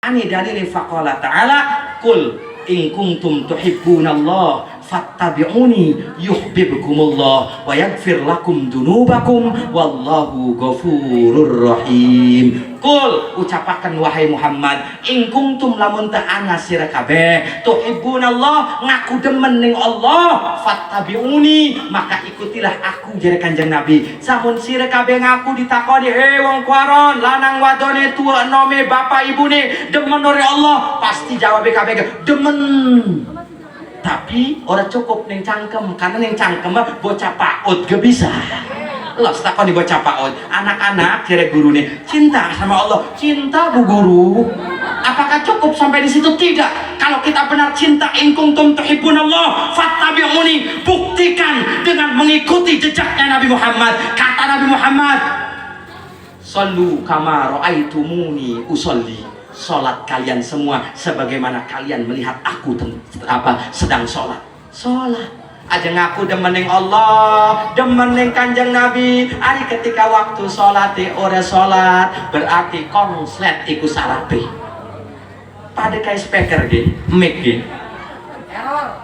Ani dalil faqala ta'ala qul in kuntum tuhibbunallah fattabi'uni yuhibbukumullah wa yaghfir lakum dunubakum wallahu ghafurur rahim. Qul ucapakan wahai Muhammad, in kuntum lamun teu ana sira kabeh tuhibbunallah ngaku demen ning Allah fattabi'uni maka ikutilah aku jare Kanjeng Nabi. Samun sira kabeh ngaku ditakoni wong kuaron lanang wadone tua enome bapak ibune demen ore Allah pasti jawab kabeh demen. Tapi orang cukup neng cangkem karena neng cangkem mah bocah paut gak bisa. Los takon di bocah paut anak-anak kira guru nih cinta sama Allah, cinta bu guru. Apakah cukup sampai di situ? Tidak. Kalau kita benar cinta, in kuntum tuhibbunallah fattabi'uni, buktikan dengan mengikuti jejaknya Nabi Muhammad. Kata Nabi Muhammad, sallu kama ra'aitumuni usolli. Sholat kalian semua sebagaimana kalian melihat aku sedang sholat. Sholat aja ngaku demen ning Allah, demen ning Kanjeng Nabi. Ari ketika waktu sholat ora sholat berarti konslet iku sarape. Pada kayak speaker ge, mic ge.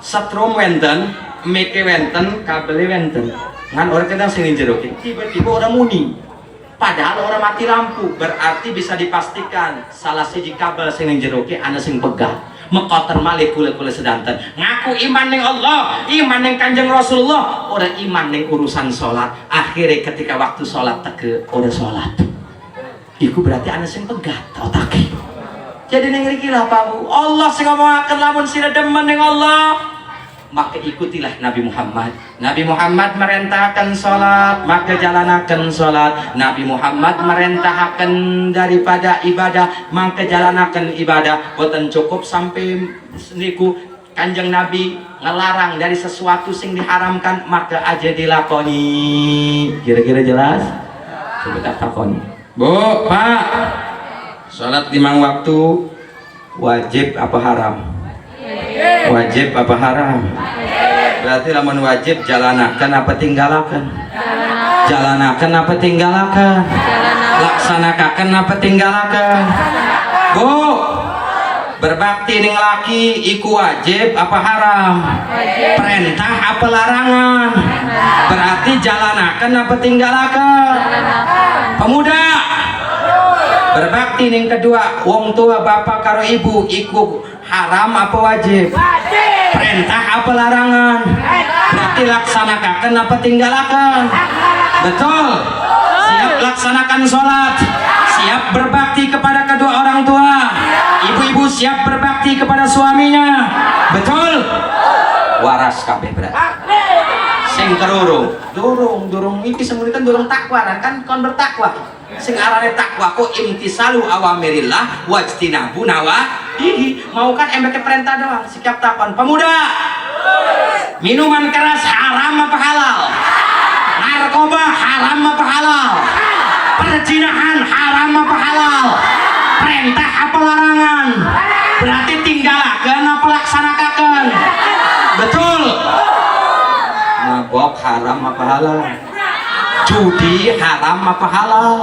Setrum wenten, mic wenten, kabel wenten. Ngan orang kadang sing jero ge. Tiba-tiba orang muni. Padahal orang mati lampu, berarti bisa dipastikan salah siji kabel sing ning jero ki ana sing pegang. Mekoter malih kula-kula sedanten. Ngaku iman ning Allah, iman ning Kanjeng Rasulullah, ora iman ning urusan salat. Akhirnya ketika waktu salat teke ora salat. Iku berarti ana sing pegat otake. Jadi ning mriki lah Pak Bu, Allah sing ngomongaken lamun sira demen ning Allah, maka ikutilah Nabi Muhammad. Nabi Muhammad merintahkan sholat, maka jalanakan sholat. Nabi Muhammad merintahkan daripada ibadah, maka jalanakan ibadah. Boten cukup sampai niku Kanjeng Nabi ngelarang dari sesuatu sing diharamkan, maka aja dilakoni. Kira-kira jelas? Coba tak takoni. Bu, Pak, sholat 5 waktu wajib apa haram? Wajib apa haram? Berarti lamun wajib jalanakan apa tinggalakan? Jalanakan apa tinggalakan? Laksanakan apa tinggalakan? Bu, berbakti ning laki iku wajib apa haram? Perintah apa larangan? Berarti jalanakan apa tinggalakan? Pemuda, berbakti ning kedua wong tua bapak karo ibu iku haram apa wajib? Perintah apa larangan? Berarti laksanakan apa tinggalakan? Betul. Siap laksanakan sholat, siap berbakti kepada kedua orang tua. Ibu-ibu siap berbakti kepada suaminya. Betul. Waras kabeh berarti. Sing kerurung, durung iki semunitan durung takwa kan kon bertakwa. Sing arane takwa ku imtisalu awamirillah wajtinabu nawahihi. Mau kan embeke perintah doang, sikap takon. Pemuda, minuman keras haram apa halal? Narkoba haram apa halal? Perzinahan haram apa halal? Perintah apa larangan? Berarti tinggalakeun apa laksanakan? Betul. Mabok haram apa halal? Judi haram apa halal?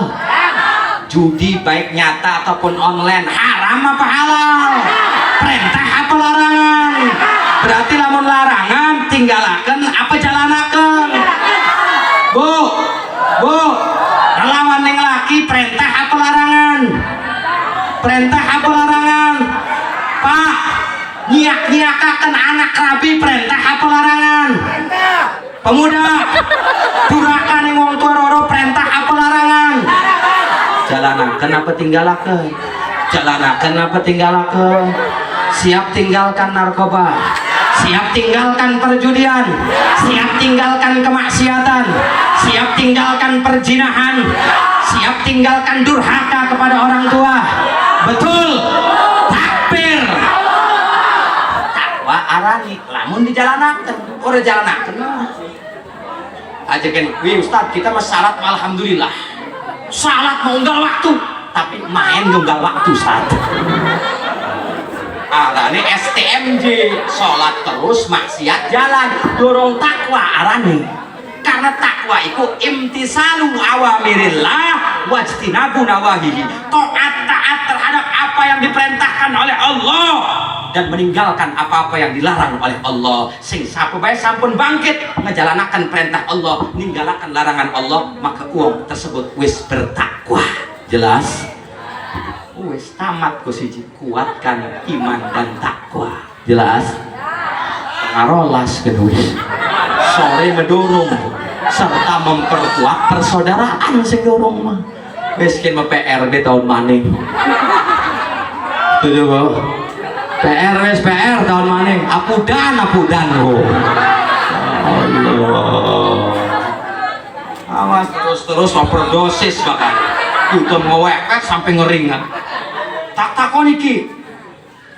Judi baik nyata ataupun online haram apa halal? Perintah apa larangan? Berarti lamun larangan tinggalakan apa jalanakan? Bu, ngelawan yang laki perintah apa larangan? Perintah apa larangan? Pak, nyiak-nyiakakan anak rabi perintah apa larangan? Pemuda, durakan yang wong tua roro perintah apa larangan? Jalanakan apa tinggalakan? Jalanakan apa tinggalakan? Siap tinggalkan narkoba, siap tinggalkan perjudian, siap tinggalkan kemaksiatan, siap tinggalkan perzinahan, siap tinggalkan durhaka kepada orang tua. Betul. Takbir. Takwa arani lamun dijalanakan, ora jalanakan. Aja kan, wih Ustad, kita mah salat alhamdulillah. Salat mau unggal waktu, tapi main unggal waktu saat. Arane STMJ, sholat terus maksiat jalan, dorong takwa arane. Karena takwa itu imtisalu awamirillah wajtinabu nawahihi. Taat terhadap apa apa yang diperintahkan oleh Allah dan meninggalkan apa-apa yang dilarang oleh Allah. Sing sapa bae sampun bangkit ngejalanakan perintah Allah, ninggalakan larangan Allah, maka uang tersebut wis bertakwa. Jelas? Wis tamat ku siji, kuatkan iman dan takwa. Jelas? Ngarolas kedua sore mendorong serta memperkuat persaudaraan sing dorong mah. Wis kin PR di tahun maning. Setuju kok? PR wes PR tahun maning, apudan oh. Allah. Awas terus overdosis bahkan. Itu ngeweket sampai ngeringat. Tak takon iki.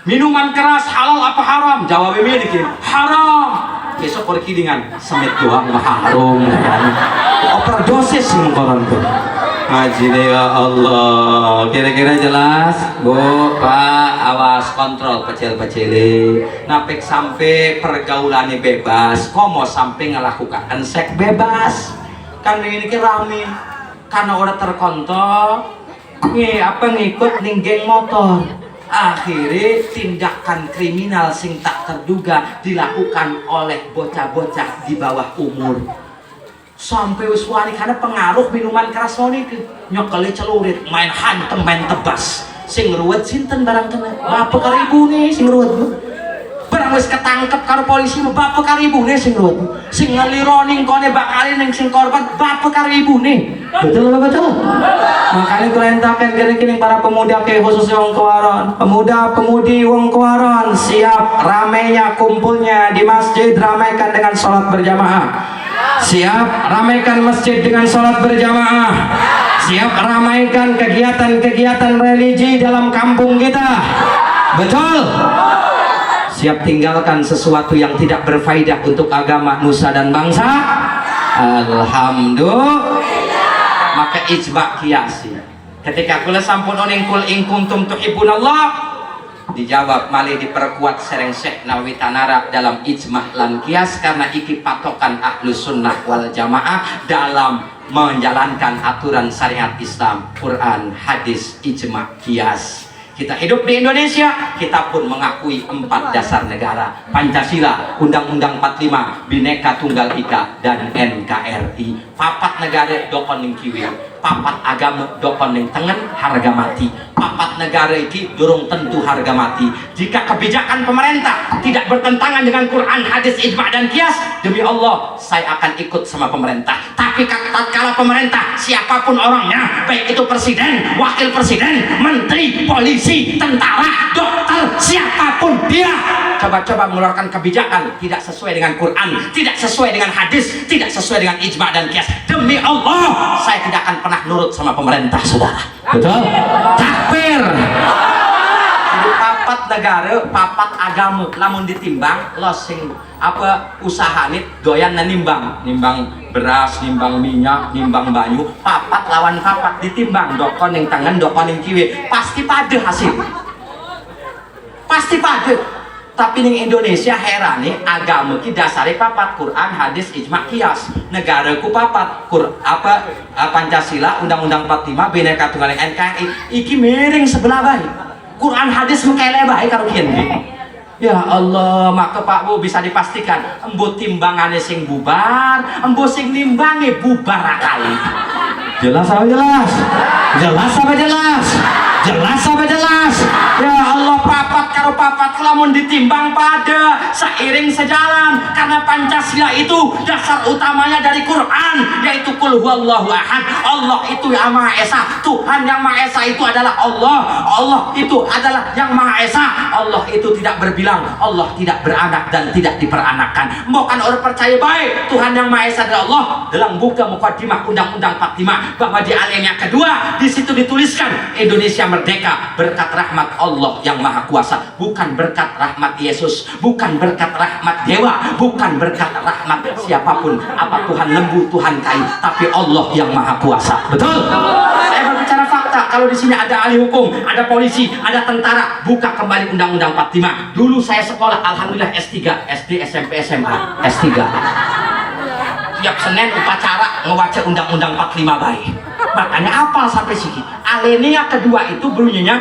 Minuman keras halal apa haram? Jawabnya iki haram. Besok pergi dengan semit doang mah haram. Overdosis mengkonon tuh. Haji ya Allah, kira-kira jelas Bu, Pak, awas kontrol pecel-pecele napik sampai pergaulannya bebas, komo sampai ngelakukan seks bebas kan ini rame karena udah terkontrol ngikut ning geng motor, akhirnya tindakan kriminal sing tak terduga dilakukan oleh bocah-bocah di bawah umur sampai uswani karena pengaruh minuman keras ini nyokeli celurit main hantem main tebas sing ruwet sinten barang kena bapak karibu nih sing ruwet barang wis ketangkep karo polisi bapak karibu nih sing ruwet sing ngelironing kone bakalin yang sing korban bapak karibu nih betul makanya kelentakan kira-kira para pemuda ke khususnya wong Kewaron, pemuda-pemudi wong Kewaron siap ramainya kumpulnya di masjid, ramaikan dengan sholat berjamaah. Siap ramaikan masjid dengan sholat berjamaah. Siap ramaikan kegiatan-kegiatan religi dalam kampung kita. Betul? Siap tinggalkan sesuatu yang tidak berfaedah untuk agama, nusa dan bangsa. Alhamdulillah. Maka ijma kiasi. Ketika kula sampun oning kul in kuntum tuhibbunallah, dijawab malih diperkuat sereng Syekh Nawawi Tanara dalam ijma lan kias karena iki patokan ahlus sunnah wal jamaah dalam menjalankan aturan syariat Islam, Quran, hadis, ijma, kias. Kita hidup di Indonesia, kita pun mengakui 4 dasar negara, Pancasila, Undang-Undang 45, Bhinneka Tunggal Ika, dan NKRI. 4 negara dokon ning kiwi, 4 agama dokon ning tengen harga mati. 4 negara iki durung tentu harga mati. Jika kebijakan pemerintah tidak bertentangan dengan Quran, hadis, ijma, dan kias, demi Allah saya akan ikut sama pemerintah. Tapi tatkala pemerintah siapapun orangnya, baik itu presiden, wakil presiden, menteri, polisi, tentara, dokter, siapapun dia, coba-coba mengeluarkan kebijakan tidak sesuai dengan Quran, tidak sesuai dengan hadis, tidak sesuai dengan ijma dan kias, demi Allah saya tidak akan pernah nurut sama pemerintah, saudara. Betul? Takbir. Jadi 4 negara, 4 agama, lamun ditimbang lo sing apa usahane doyan nimbang beras, nimbang minyak, nimbang banyu, 4 lawan 4 ditimbang, dokon yang tangan, dokon yang kiwi, pasti pada hasil, pasti pada. Tapi di Indonesia heran nih, agama ki dasarnya 4, Quran, hadis, ijma, kias. Negaraku 4, Pancasila, Undang-Undang 45, Bhinneka Tunggal Ika, NKRI. Iki miring sebelah baik. Quran, hadis mengkele baik karo kian nggih. Ya Allah, maka Pak Bu bisa dipastikan embo timbangannya sing bubar, embo sing nimbange bubar kali. Jelas apa jelas? Jelas apa jelas? Jelas apa jelas? Ya Allah, 4 karo 4 lamun ditimbang pada seiring sejalan, karena Pancasila itu dasar utamanya dari Quran, yaitu qul huwallahu ahad. Allah itu yang Maha Esa, Tuhan yang Maha Esa itu adalah Allah. Allah itu adalah yang Maha Esa. Allah itu tidak berbilang, Allah tidak beranak dan tidak diperanakan. Bukan orang percaya baik Tuhan yang Maha Esa adalah Allah. Dalam buku Muqaddimah Undang-Undang 45 bahwa di alim yang kedua di situ dituliskan Indonesia merdeka berkat rahmat Allah yang Maha Kuasa, bukan berkat rahmat Yesus, bukan berkat rahmat dewa, bukan berkat rahmat siapapun, apa Tuhan lembu, Tuhan kayu, tapi Allah yang Maha Kuasa. Betul? Saya berbicara fakta. Kalau di sini ada ahli hukum, ada polisi, ada tentara, buka kembali Undang-Undang 45. Dulu saya sekolah alhamdulillah S3, SD, SMP, SMA, S3. Tiap Senin upacara ngebaca Undang-Undang 45 baik. Makanya apal sampai sini. Alinea kedua itu bunyinya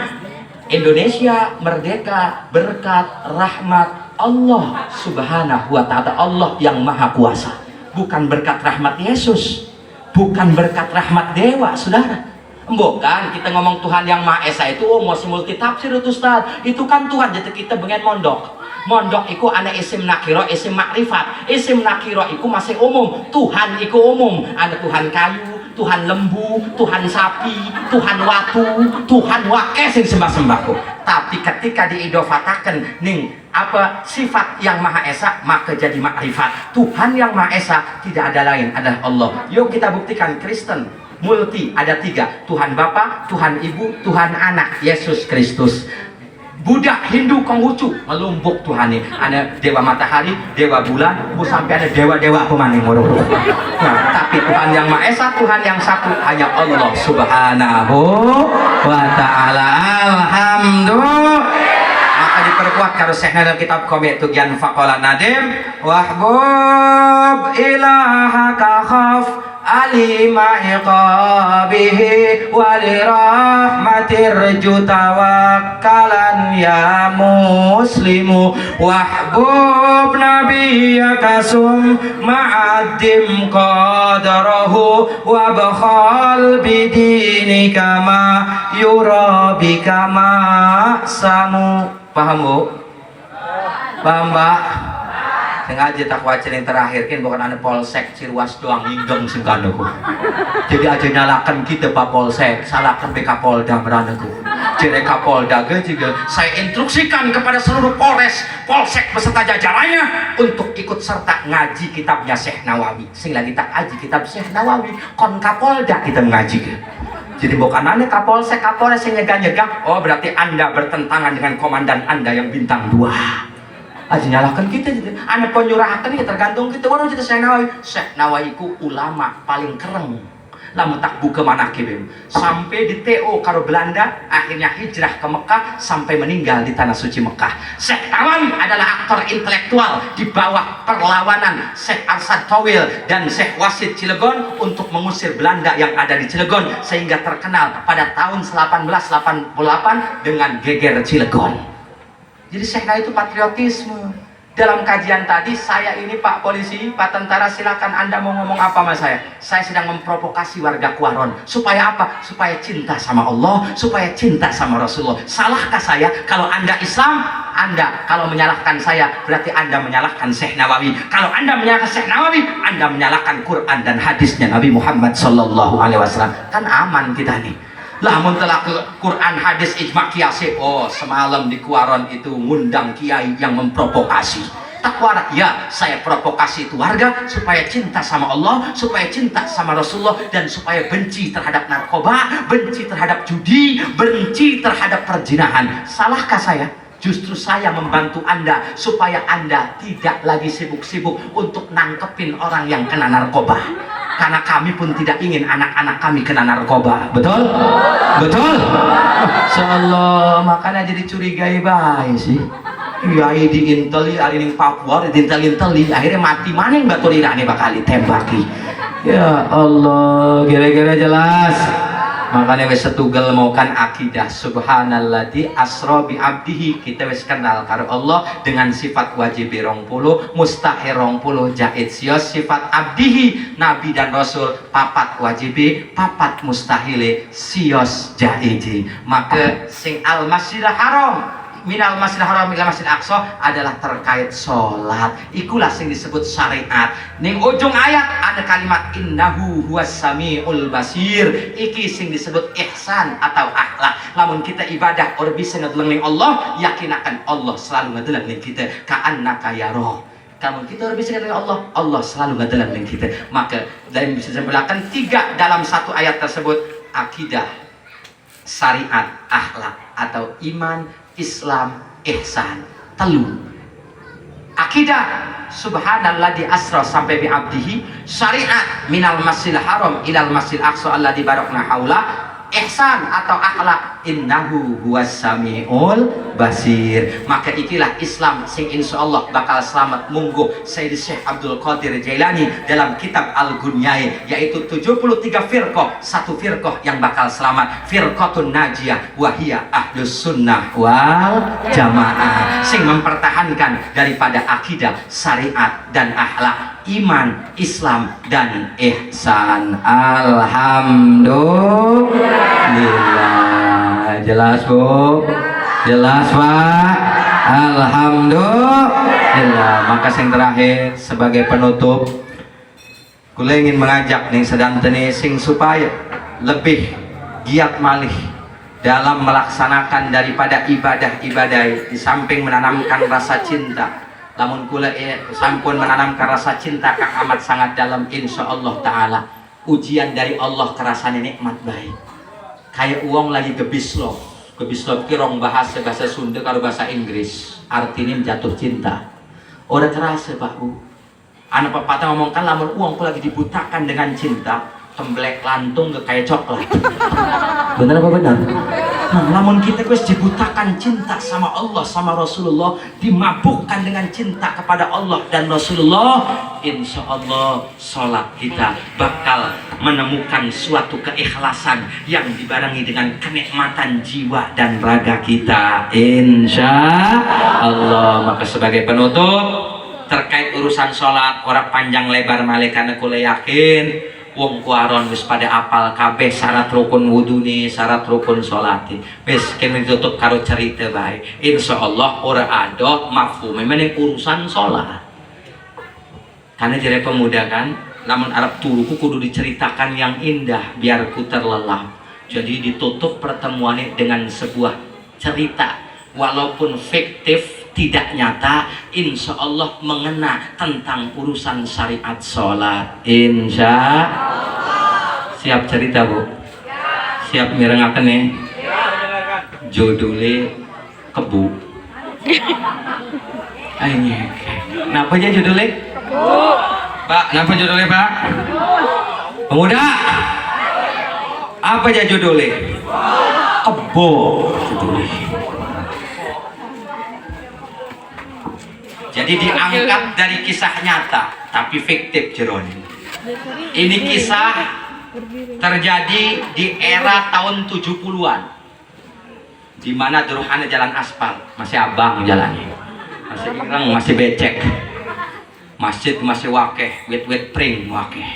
Indonesia merdeka berkat rahmat Allah Subhanahu wa ta'ala, Allah yang maha kuasa, bukan berkat rahmat Yesus, bukan berkat rahmat dewa, saudara. Bukan kita ngomong Tuhan yang Maha Esa itu masih multi tafsir itu Ustaz. Itu kan Tuhan jadi kita pengen mondok. Mondok iku ana isim nakiro, isim makrifat. Isim nakiro iku masih umum, Tuhan iku umum. Ada Tuhan kayu, Tuhan lembu, Tuhan sapi, Tuhan watu, Tuhan wake sing sembah-sembahku. Tapi ketika diidofatakan ning apa sifat yang Maha Esa, maka jadi makrifat. Tuhan yang Maha Esa tidak ada lain, adalah Allah. Yuk kita buktikan. Kristen multi ada 3, Tuhan Bapa, Tuhan Ibu, Tuhan Anak, Yesus Kristus. Buddha, Hindu, Konghucu melumpuk Tuhan ini. Ada dewa matahari, dewa bulan, sampai ada dewa-dewa pemaning murung. Nah, tapi Tuhan yang Maha Esa, Tuhan yang satu hanya Allah Subhanahu wa ta'ala. Alhamdulillah. Maka diperkuat kalau Syekhna dalam kitab Qomit Tugian Faqala Nadim wahbub ilahaka khaf alima iqabihi walirahmatir jutawakkalan ya muslimu wahbub nabiyaka sum ma'adim qadarahu wabkhal bidinika ma yurabika ma samu. Paham Bu? Paham Mbak? Sengaja tak wajar yang terakhir kan bukan ada polsek Cirwas doang hinggeng singkanaku. Jadi aja nyalakan kita Pak Polsek, salahkan BK Polda meranaku. Jadi Kapolda juga saya instruksikan kepada seluruh Polres, Polsek beserta jajarannya untuk ikut serta ngaji kitabnya Syekh Nawawi. Sehingga kita ngaji kitab Syekh Nawawi, kon Kapolda kita mengaji. Jadi bukan anda Kapolsek, Kapolres yang nyegah-nyegah, oh berarti anda bertentangan dengan komandan anda yang bintang 2. Aja nyalakan kita gitu. Anda penyurahkan ya tergantung kita. Waduh kita Syekh Nawawi. Syekh Nawawi ku ulama paling keren. Lamun tak buka manakib sampai di TO karo Belanda, akhirnya hijrah ke Mekah sampai meninggal di tanah suci Mekah. Syekh Nawawi adalah aktor intelektual di bawah perlawanan Syekh Arsad Tawil dan Syekh Wasid Cilegon untuk mengusir Belanda yang ada di Cilegon, sehingga terkenal pada tahun 1888 dengan geger Cilegon. Jadi Syekh Nawawi itu patriotisme. Dalam kajian tadi saya ini Pak Polisi, Pak Tentara, silakan Anda mau ngomong apa sama saya. Saya sedang memprovokasi warga Kuaron. Supaya apa? Supaya cinta sama Allah, supaya cinta sama Rasulullah. Salahkah saya? Kalau Anda Islam, Anda kalau menyalahkan saya berarti Anda menyalahkan Syekh Nawawi. Kalau Anda menyalahkan Syekh Nawawi, Anda menyalahkan Quran dan hadisnya Nabi Muhammad sallallahu alaihi wasallam. Kan aman kita nih. Lamun telah ke Quran hadis ijma kiasi, oh semalam di Kuaron itu ngundang kiai yang memprovokasi. Tak warak ya, saya provokasi itu warga supaya cinta sama Allah, supaya cinta sama Rasulullah, dan supaya benci terhadap narkoba, benci terhadap judi, benci terhadap perzinahan. Salahkah saya? Justru saya membantu Anda supaya Anda tidak lagi sibuk-sibuk untuk nangkepin orang yang kena narkoba. Karena kami pun tidak ingin anak-anak kami kena narkoba. Betul? Betul? Insyaallah, makanya jadi curigai bae sih. Kiai diinteli ari ning Papua diintel-inteli akhirnya mati maning baturirane bakal ditembaki. Ya Allah, kira-kira jelas. Makanya wis setunggal mau kan akidah subhanalladzi asra bi abdihi, kita wis kenal karo Allah dengan sifat wajib 20, mustahil 20, jaiz sios sifat abdihi nabi dan rasul, papat wajib, papat mustahil, sios jaiz. Maka sing al masjidil haram minal masjidil haram ila masjidil aqsa adalah terkait sholat. Ikulah sing disebut syariat. Ning ujung ayat ada kalimat innahu huwas samiul basir. Iki sing disebut ihsan atau akhlak. Lamun kita ibadah or bisa ngedeleng ning Allah, yakin akan Allah selalu ngedeleng ning kita. Ka'annaka yara. Kamu kita harus bisa ngedeleng Allah, Allah selalu ngedeleng ning kita. Maka dan bisa disebutkan 3 dalam satu ayat tersebut: akidah, syariat, akhlak atau iman, Islam, ihsan. Telu. Akidah subhanalladzi asra sampai bi abdihi, syariat minal masjidil haram ilal masjidil aqsa alladzi barakna haula, ihsan atau akhlak innahu huwas samiul basir. Maka ikilah Islam sing insyaallah bakal selamat mungguh Sayyid Syekh Abdul Qadir Jailani dalam kitab Al-Gunyai, yaitu 73 firqah, satu firqah yang bakal selamat, firqatun najiyah wahia ahlus sunnah wal jamaah, sing mempertahankan daripada akidah, syariat dan akhlak, iman, Islam dan ihsan. Alhamdulillah. Jelas Bu? Jelas Pak? Alhamdulillah. Maka yang terakhir sebagai penutup, kula ingin mengajak nih sedantene sing supaya lebih giat malih dalam melaksanakan daripada ibadah-ibadah, di samping menanamkan rasa cinta. Lamun kula sampun menanamkan rasa cinta kang amat sangat dalam, insyaallah taala ujian dari Allah kerasane nikmat baik. Kayak uang lagi gebislop kirong bahasa Sunda kalau bahasa Inggris, artinya jatuh cinta. Udah terasa Pak Bu, anak pepatah ngomongkan lamun uang lagi dibutakan dengan cinta, temblek lantung ke kayak coklat. Bener apa benar? Nah, namun kita guys dibutakan cinta sama Allah sama Rasulullah, dimabukkan dengan cinta kepada Allah dan Rasulullah, insya Allah sholat kita bakal menemukan suatu keikhlasan yang dibarengi dengan kenikmatan jiwa dan raga kita, insya Allah. Maka sebagai penutup terkait urusan sholat, orang panjang lebar malih karena kula yakin wong kuaron wis pada apal kabeh syarat rukun wudhu syarat rukun sholati. Wis kene ditutup karo cerita bae. Insyaallah ora ada mafhum meneng urusan sholat. Karena jadi pemuda kan, namun Arab turuku kudu diceritakan yang indah biar ku terlelap. Jadi ditutup pertemuan dengan sebuah cerita walaupun fiktif, tidak nyata, insya Allah mengena tentang urusan syariat sholat. Insya siap cerita Bu? Siap mirengaken nih? Judulnya Kebu. Ayo, kenapa aja judulnya? Pak, kenapa judulnya Pak? Pemuda, apa aja judulnya? Kebo judulnya. Jadi diangkat dari kisah nyata tapi fiktif jerone. Ini kisah terjadi di era tahun 70-an, di mana durung ada jalan aspal, masih abang jalannya, masih ireng, masih becek, masjid masih wakeh, wet pring wakeh.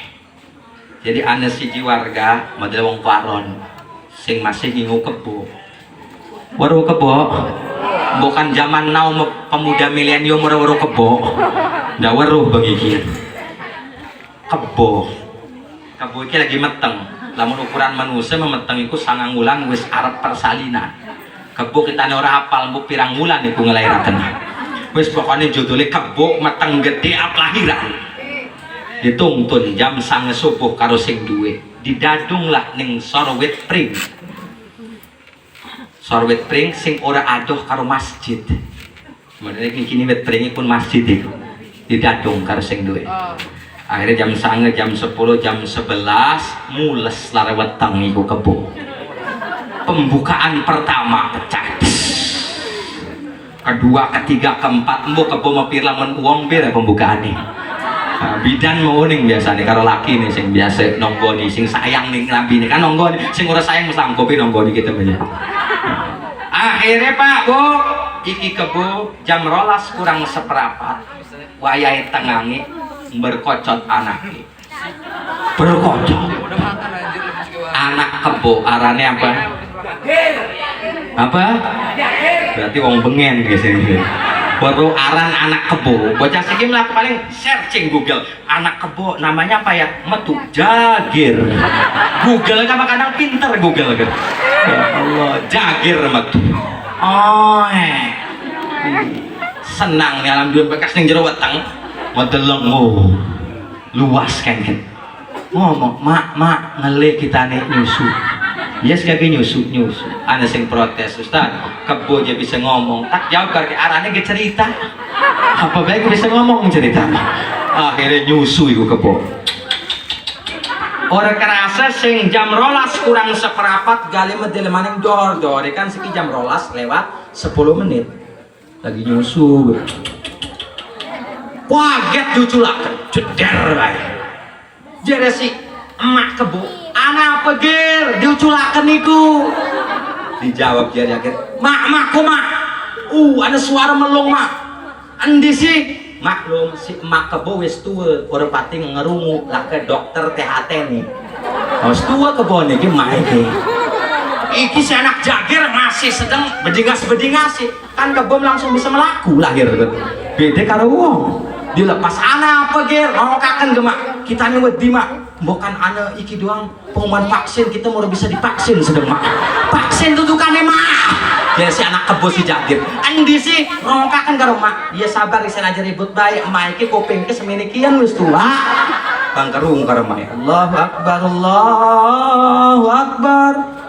Jadi ana siji warga model wong paron sing masih ngingu kebo. Waru kebo bukan zaman now pemuda milenium waru kebo, ndak waruh begigir kebo iki lagi meteng. Lamun ukuran manusia memeteng iku 9 wulan wis arep persalinan. Kebo kita ora apal mbok pirang wulan iku ngelairaken. Wis pokoknya judulnya kebo meteng gede ap lahiran. Dituntun jam 9 subuh karo sing duwe. Didadung lah ning Sorwet Pring. Sorwet Pring sing ora adoh karo masjid. Kemudian kini wet pring pun masjid itu didadung karo sing duwe. Akhirnya jam 9, jam 10, jam 11 mules lare weteng iku kebo. Pembukaan pertama pecah. Kedua, ketiga, keempat mbok kebo mapir lamun uang bir pembukaane. Bidan mau ning biasane karo laki nih sing biasa nonggoni sing sayang ning lambine kan nonggoni, sing ora sayang mesti angkopi nonggoni kita banyak. Akhirnya Pak Bu, iki kebo jam 12 kurang seperempat wayahe tengangi berkocot anaknya. Berkocot. Anak kebo arane apa? Apa? Berarti wong bengen guys ini. Baru aran anak kebo. Bocah siki lah paling searching Google. Anak kebo namanya apa ya? Metu Jagir. Google kan kadang pinter Google kan. Ya Allah, Jagir metu. Oh, senang nih alhamdulillah bekas ning jero weteng. Modeleng luas kan. Ngomong, mak ngele kita nih nyusu. Yes kaki nyusu. Ada sing protes, Ustaz. Kebo aja bisa ngomong. Tak jawab karena arahnya ke cerita. Apa baik bisa ngomong cerita. Akhirnya nyusu iku kebo. Orang kerasa sing jam rolas kurang seperapat gali medel maning dor kan siki jam rolas lewat 10 menit lagi nyusu kaget diuculakan jeder bae jere si emak kebo anak apa ger diuculakan iku dijawab jere akhir mak kumak ada suara melong mak endi sih maklum si emak kebo wis tua orang pati ngerungu lah ke dokter THT nih wis tua kebo nih mak iki si anak jagir masih sedang bedingas sih kan kebo langsung bisa melaku lahir beda karo wong dilepas anak apa ger mau kaken gemak kita nih wedi mak bukan anak iki doang pengumuman vaksin kita mau bisa divaksin sedang mak vaksin tutukannya mak ya si anak kebo si jagir andi sih ngokakan karo mak dia sabar isen aja ribut baik emak iki kuping ke seminikian wis tua bang kerung karo mak Allahu akbar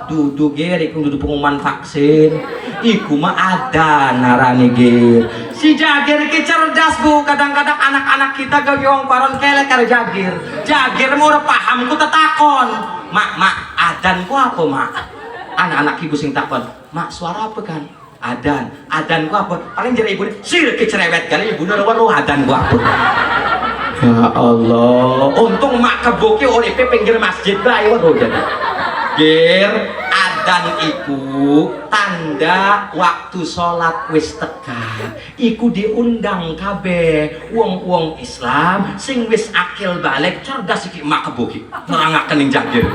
dudu ger iku dudu pengumuman vaksin iku mah ada narani ger si jagir ki cerdas bu kadang-kadang anak-anak kita gawe paron kelek karo jagir mau paham ku tetakon mak adan ku apa mak anak-anak ibu sing takon mak suara apa kan adan ku apa paling jare ibu sir kecerewet kali ibu roh adan ku apa ya Allah untung mak keboke uripe pinggir masjid bae waduh jadi ger adan iku tanda waktu sholat wis teka iku diundang kabeh wong Islam sing wis akil balik cerdas iki mak keboke nerangaken ning jagir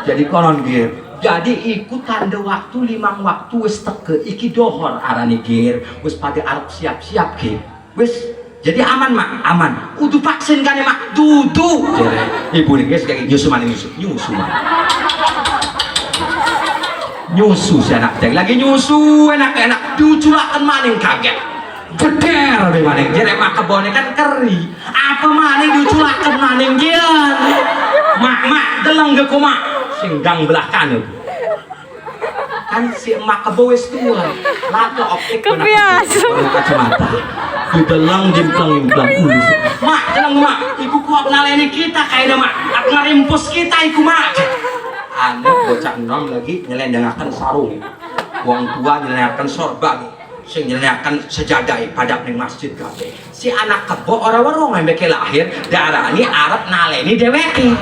jadi konon ger jadi iku tanda waktu limang waktu wis teke iki dohor arane ger wis pada arep siap-siap ge wis jadi aman mak aman udah vaksin kan ya mak dudu jere ibu nih guys kayak nyusu si anak jeng lagi nyusu enak diuculakan maning kaget geder deh maning jere mak kebone kan keri apa maning diuculakan maning gian mak deleng ge kumak singgang belah kanan kan si emak kebo wis tua lato optik kebiasa kacamata didelang jimplang mak deleng mak iku kuat naleni kita kayaknya mak aku ngarimpus kita iku mak anak bocah enom lagi nyelendengakan sarung wong tua nyelendengakan sorban sing nyelendengakan sejadah pada ning masjid kabeh si anak kebo orang-orang yang lahir darani arep naleni dheweke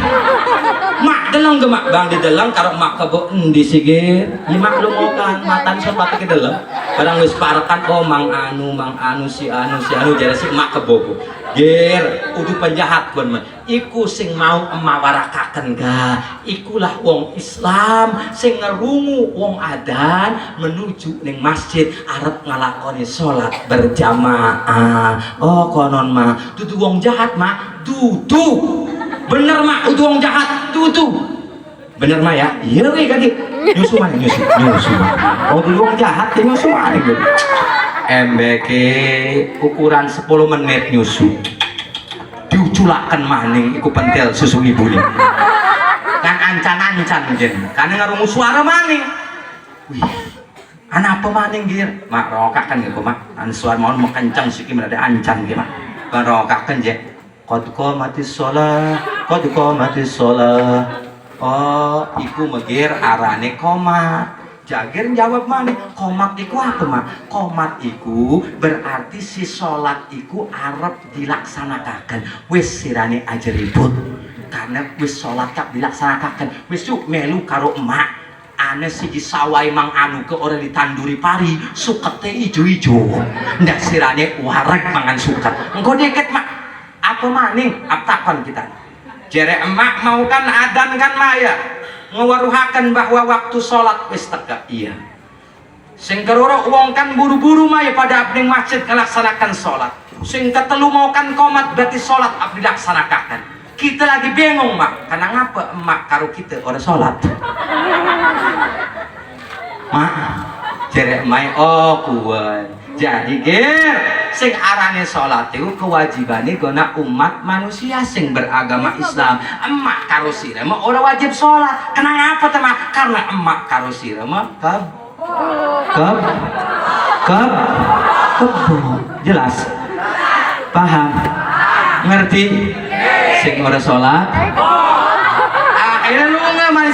mak deleng ge mak bang dideleng karo mak kebo endi sih ge ya maklum kan matan sopat ke deleng barang wis parekan mang anu si jare si mak kebo ger udu penjahat pun iku sing mau emawarakaken ga ikulah wong Islam sing ngerungu wong adan menuju ning masjid arep ngalakoni salat berjamaah oh konon mah dudu wong jahat mah dudu bener mah udu wong jahat dudu bener mah ya iya kaki nyusu oh dudu wong jahat nyusu mana gitu MBK ukuran 10 menit nyusu diuculakan maning iku pentil susu ibu nih kan ancan jen karena ngarungu suara maning wih anak apa maning gir mak rokakan gitu mak suara mau kencang sih gimana ada ancan gitu mak rokakan je qad qamatis shalah oh iku megir arane komat jagir jawab mana komat iku apa mak komat iku berarti si sholat iku arep dilaksanakan wis sirane aja ribut karena wis sholat tak dilaksanakan wis yuk melu karo emak ane sigi sawai mang anu ke orang ditanduri pari sukete ijo-ijo ndak sirane wareg mangan suket engko deket mak apa maning aptakon kita jere emak mau kan adan kan maya ngewaruhakan bahwa waktu sholat wis teka iya sing keroro wong kan buru-buru mah ya pada abdi masjid melaksanakan sholat sing ketelu mau kan komat berarti sholat abdi laksanakan kita lagi bingung mak karena ngapa emak karo kita orang sholat mak jere mai oh kuat jadi ger sing arane sholat itu kewajibannya guna umat manusia sing beragama Islam emak karo sira mah ora wajib sholat kenapa teman karena emak karo sira mah kebo jelas paham ngerti sing ora sholat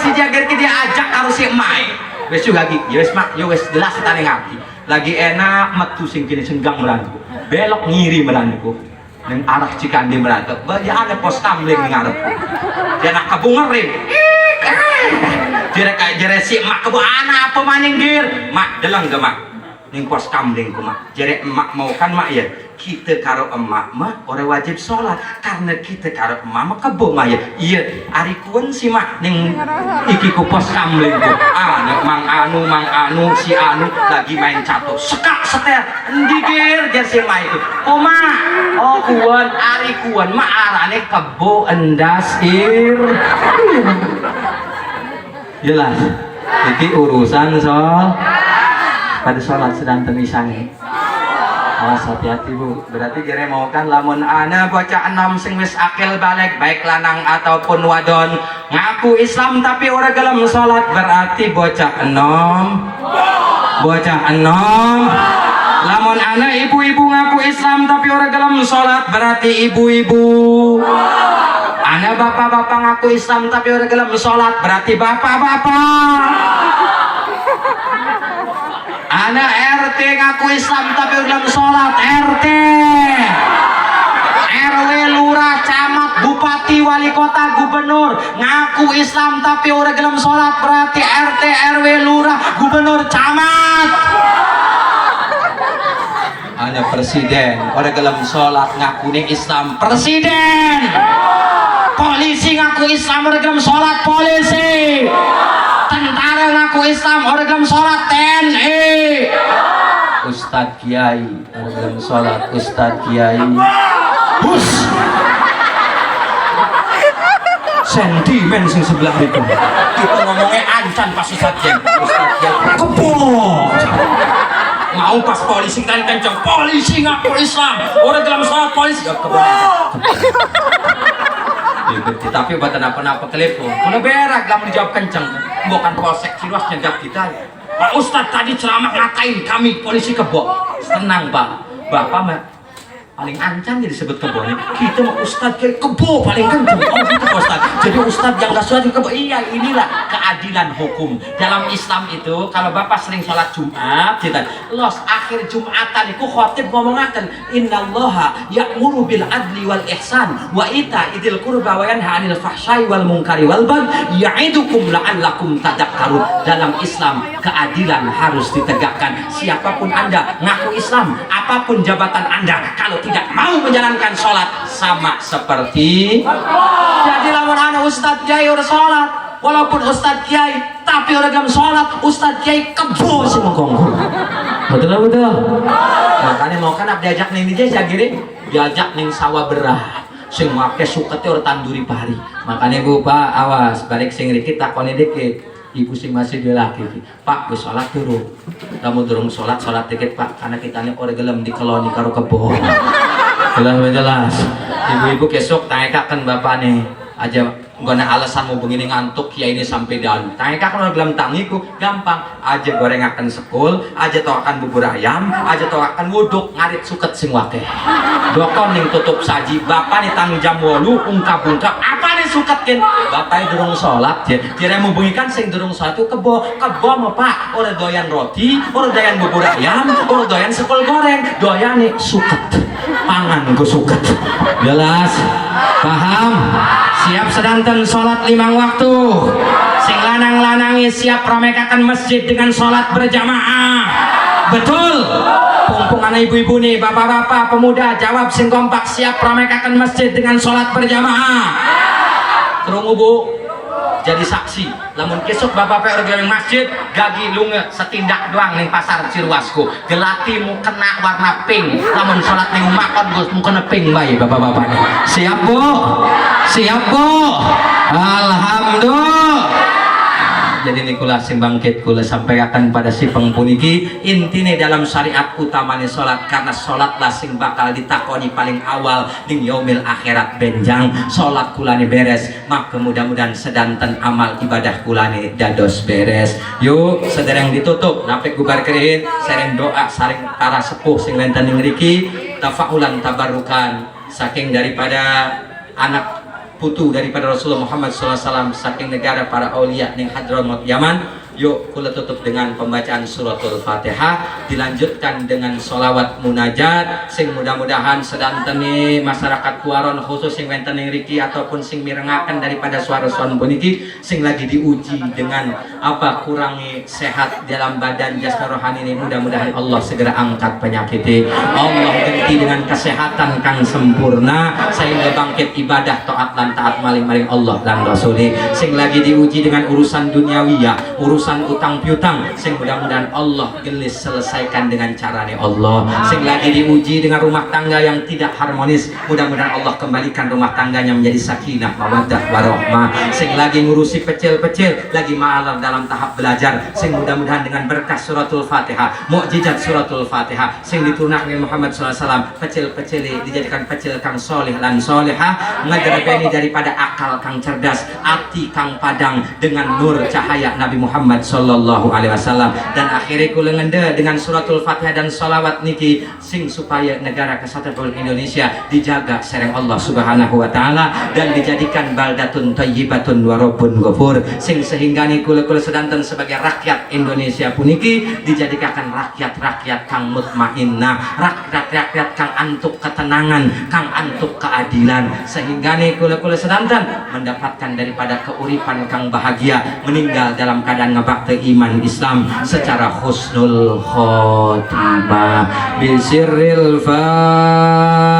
si Jagir ki dia ajak karo si Mai. Wis juga lagi, ya wis mak, ya wis jelas tane ngati. Lagi enak metu sing kene senggang meranku. Belok ngiri meranku. Ning arah Cikandi meranku. Ya ada pos kamling ngarep. Dia nak kabungerin. Jere si mak kebu anak apa maning gir? Mak deleng ge mak. Ning pos kamling ku mak. Jere emak mau kan mak ya. Kita karo emak mah orang wajib sholat karena kita karo emak mah kebo mah ya. Iya, ari kuwen si mak ning iki ku pos kamling ku. Ah, mang anu si anu lagi main catur. Sekak setel endi gir jar si mak itu. Oh mak, oh kuwen ari kuwen mah arane kebo endas ir. Jelas. Iki urusan pada sholat sedang tenisane. Awas hati-hati bu. Berarti jere mau kan lamun ana bocah enom sing wis akil balik baik lanang ataupun wadon ngaku Islam tapi ora gelem sholat berarti bocah enom. Lamun ana ibu-ibu ngaku Islam tapi ora gelem sholat berarti ibu-ibu. Ana bapak-bapak ngaku Islam tapi ora gelem sholat berarti bapak-bapak. Ana RT ngaku Islam tapi udah sholat RT, RW, lurah, camat, bupati, wali kota, gubernur ngaku Islam tapi udah gelem sholat berarti RT, RW, lurah, gubernur, camat. Ana presiden udah gelem sholat ngaku ning Islam presiden. Polisi ngaku Islam udah gelem sholat polisi. Tentara ngaku Islam orang dalam sholat TNI. Ustadz Kiai orang dalam sholat Ustadz Kiai. Hus sentimen sing sebelah itu kita ngomongnya ancan pas Ustadz Kiai. Ustadz Kiai kebon mau pas polisi kan kenceng polisi ngaku Islam orang dalam sholat polisi ya kebon. Tapi buat apa-apa telepon udah berak gak mau dijawab kenceng bukan polsek Ciruas nyegap kita. Pak Ustadz tadi ceramah ngatain kami polisi kebo. Tenang pak, bapak mah paling ancan jadi disebut kebo nih. Kita mah Ustadz kayak kebo paling kenceng. Oh gitu Pak Ustadz. Jadi Ustadz yang gak sholat di kebo. Iya inilah keadilan hukum dalam Islam itu. Kalau bapak sering sholat Jumat kita los akhir Jumatan itu khotib ngomongaken innallaha ya'muru bil adli wal ihsan wa ita idil qurba wa yanha 'anil fahsya'i wal munkari wal baghi ya'idukum la'allakum tadhakkarun. Dalam Islam keadilan harus ditegakkan. Siapapun Anda ngaku Islam, apapun jabatan Anda, kalau tidak mau menjalankan sholat sama seperti jadi lamun ana Ustadz Kiai udah sholat walaupun Ustadz Kiai tapi orang dalam sholat Ustadz Kiai kebo sih mengkongkong. Betul. Makanya mau kan diajak nih dia Jagiri diajak nih sawah berah sing make sukete orang tanduri pari. Makanya bu pak awas balik sing dikit takoni dikit. Ibu sing masih dia laki pak gue sholat dulu kamu durung sholat dikit pak karena kita ini orang gelem dikeloni karo kebo. Jelas ibu-ibu kesok tanyakan bapak nih aja guna alasan mau begini ngantuk ya ini sampai daun tanyakan kalau gelem tangiku gampang aja goreng akan sekul aja tau akan bubur ayam aja tau akan wuduk ngarit suket sing wake dokon ning tutup saji bapak nih tangi jam 8 ungkap-ungkap apa nih suketkin bapak durung sholat ya kira mau bunyikan sing durung sholat itu kebo mah pak orang doyan roti orang doyan bubur ayam orang doyan sekul goreng doyan nih suket pangan gue suket. Jelas paham siap sedanten sholat 5 waktu sing lanang-lanangi siap ramekakan masjid dengan sholat berjamaah. Betul pungpungan ibu-ibu nih bapak-bapak pemuda jawab sing kompak siap ramekakan masjid dengan sholat berjamaah. Kerungu bu jadi saksi lamun kesuk bapak-bapak orang masjid gagi lunge setindak doang ning pasar Ciruasku gelati mu kena warna pink lamun sholat ning makon gus mu kena pink bae bapak-bapak siap bu alhamdulillah. Jadi nikulah sing bangkit kula sampaikan pada si pengpuniki intine dalam syariat utamanya sholat karena sholat lah sing bakal ditakoni paling awal ning yaumil akhirat benjang sholat kulane beres maka mudah-mudahan sedanten amal ibadah kulane dados beres. Yuk sedereng ditutup napik gubar kerin sering doa saring para sepuh sing lenten ning mriki tafaulan tabarukan saking daripada anak putu daripada Rasulullah Muhammad SAW saking negara para aulia ning Hadramaut Yaman. Yuk kula tutup dengan pembacaan suratul Fatihah, dilanjutkan dengan sholawat munajat sing mudah-mudahan sedanten masyarakat Kuaron khusus sing wenten ing riki ataupun sing mirengaken daripada suara-suara puniki sing lagi diuji dengan apa kurangi sehat dalam badan jasmani rohani ini, mudah-mudahan Allah segera angkat penyakit Allah ganti dengan kesehatan kang sempurna sehingga bangkit ibadah taat lan taat maling-maling Allah dan Rasuli. Sing lagi diuji dengan urusan duniawiyah, urusan utang piutang sing mudah-mudahan Allah gelis selesaikan dengan caranya Allah. Sing lagi diuji dengan rumah tangga yang tidak harmonis, mudah-mudahan Allah kembalikan rumah tangganya menjadi sakinah mawaddah warahmah. Sing lagi ngurusi pecil-pecil lagi malam dalam tahap belajar, sing mudah-mudahan dengan berkah suratul Fatihah, mukjizat suratul Fatihah sing ditunakkan Muhammad SAW, pecil-pecil dijadikan pecil kang soleh lan solehah, ngajarebeni daripada akal kang cerdas, ati kang padang dengan nur cahaya Nabi Muhammad sallallahu alaihi wasallam. Dan akhirnya kula ngende dengan suratul Fatihah dan salawat niki sing supaya negara Kesatuan Republik Indonesia dijaga sereng Allah Subhanahu wa taala dan dijadikan baldatun thayyibatun wa rabbun ghafur, sing sehingga ni kula sedanten sebagai rakyat Indonesia puniki dijadikan rakyat-rakyat kang mutmainnah, rakyat-rakyat kang antuk ketenangan, kang antuk keadilan, sehingga ni kula sedanten mendapatkan daripada keuripan kang bahagia, meninggal dalam keadaan ngebakti iman Islam secara husnul khotimah bisirril Fatihah.